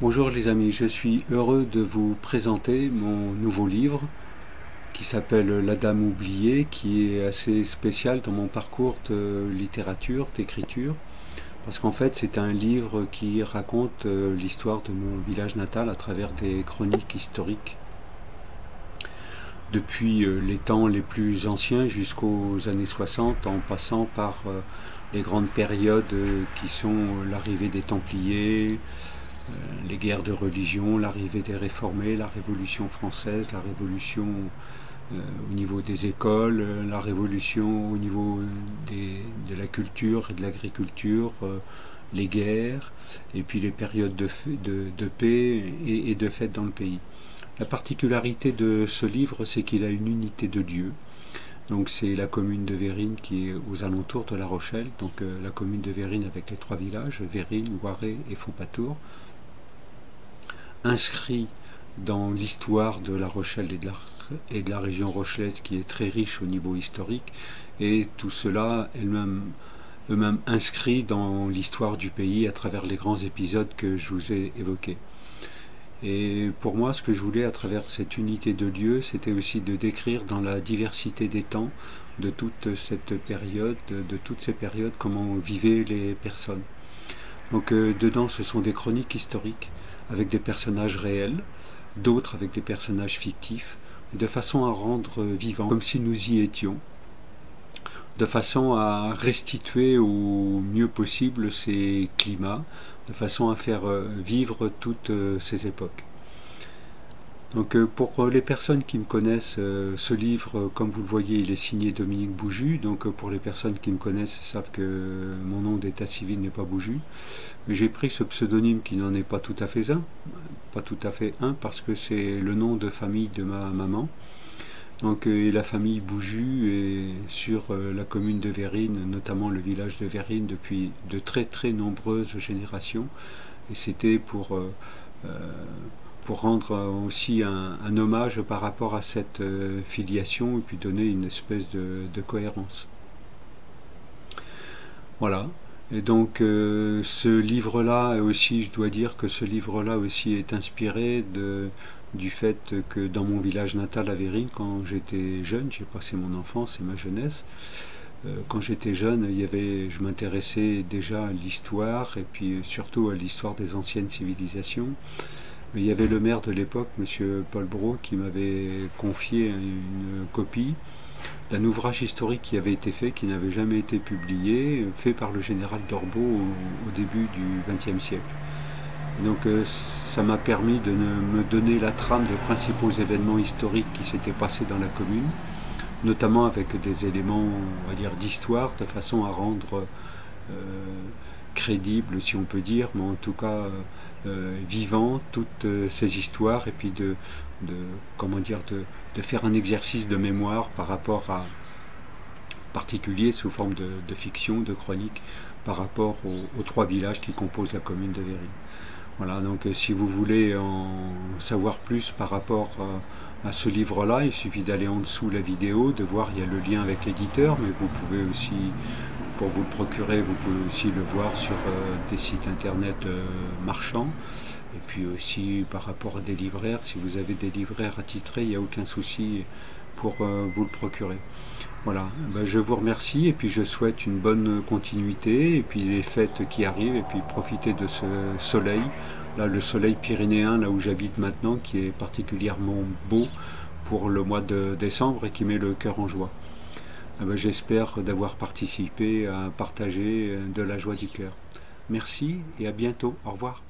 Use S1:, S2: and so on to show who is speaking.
S1: Bonjour les amis, je suis heureux de vous présenter mon nouveau livre qui s'appelle La Dame oubliée, qui est assez spécial dans mon parcours de littérature, d'écriture, parce qu'en fait c'est un livre qui raconte l'histoire de mon village natal à travers des chroniques historiques, depuis les temps les plus anciens jusqu'aux années 60, en passant par les grandes périodes qui sont l'arrivée des Templiers, les guerres de religion, l'arrivée des réformés, la Révolution française, la Révolution au niveau des écoles, la Révolution au niveau de la culture et de l'agriculture, les guerres, et puis les périodes de paix et de fête dans le pays. La particularité de ce livre, c'est qu'il a une unité de lieu. Donc c'est la commune de Vérines qui est aux alentours de La Rochelle, donc la commune de Vérines avec les trois villages, Vérines, Ouaré et Fontpatour, inscrit dans l'histoire de La Rochelle et de la région rochelaise qui est très riche au niveau historique, et tout cela eux-mêmes inscrits dans l'histoire du pays à travers les grands épisodes que je vous ai évoqués. Et pour moi, ce que je voulais à travers cette unité de lieu, c'était aussi de décrire dans la diversité des temps de toute cette période, de toutes ces périodes, comment vivaient les personnes. Donc dedans, ce sont des chroniques historiques avec des personnages réels, d'autres avec des personnages fictifs, de façon à rendre vivant, comme si nous y étions, de façon à restituer au mieux possible ces climats, de façon à faire vivre toutes ces époques. Donc pour les personnes qui me connaissent, ce livre, comme vous le voyez, il est signé Dominique Bouju. Donc pour les personnes qui me connaissent savent que mon nom d'état civil n'est pas Bouju. Mais j'ai pris ce pseudonyme qui n'en est pas tout à fait un, parce que c'est le nom de famille de ma maman. Donc la famille Bouju est sur la commune de Vérines, notamment le village de Vérines, depuis de très très nombreuses générations. Et c'était pour rendre aussi un hommage par rapport à cette filiation et puis donner une espèce de cohérence. Voilà. Et donc ce livre-là aussi, je dois dire que ce livre-là aussi est inspiré du fait que dans mon village natal à Vérines, quand j'étais jeune, j'ai passé mon enfance et ma jeunesse, quand j'étais jeune, je m'intéressais déjà à l'histoire et puis surtout à l'histoire des anciennes civilisations. Mais il y avait le maire de l'époque, M. Paul Brault, qui m'avait confié une copie d'un ouvrage historique qui avait été fait, qui n'avait jamais été publié, fait par le général d'Orbeau au début du XXe siècle. Et donc ça m'a permis de me donner la trame des principaux événements historiques qui s'étaient passés dans la commune, notamment avec des éléments, on va dire, d'histoire, de façon à rendre crédible, si on peut dire, mais en tout cas vivant toutes ces histoires, et puis comment dire, de faire un exercice de mémoire par rapport à particulier sous forme de fiction, de chronique, par rapport aux trois villages qui composent la commune de Vérines. Voilà, donc si vous voulez en savoir plus par rapport à ce livre-là, il suffit d'aller en dessous la vidéo, de voir, il y a le lien avec l'éditeur, mais vous pouvez aussi, pour vous le procurer, vous pouvez aussi le voir sur des sites internet marchands. Et puis aussi par rapport à des libraires, si vous avez des libraires attitrés, il n'y a aucun souci pour vous le procurer. Voilà, ben, je vous remercie et puis je souhaite une bonne continuité et puis les fêtes qui arrivent et puis profitez de ce soleil, là le soleil pyrénéen, là où j'habite maintenant, qui est particulièrement beau pour le mois de décembre et qui met le cœur en joie. Ben, j'espère d'avoir participé à partager de la joie du cœur. Merci et à bientôt, au revoir.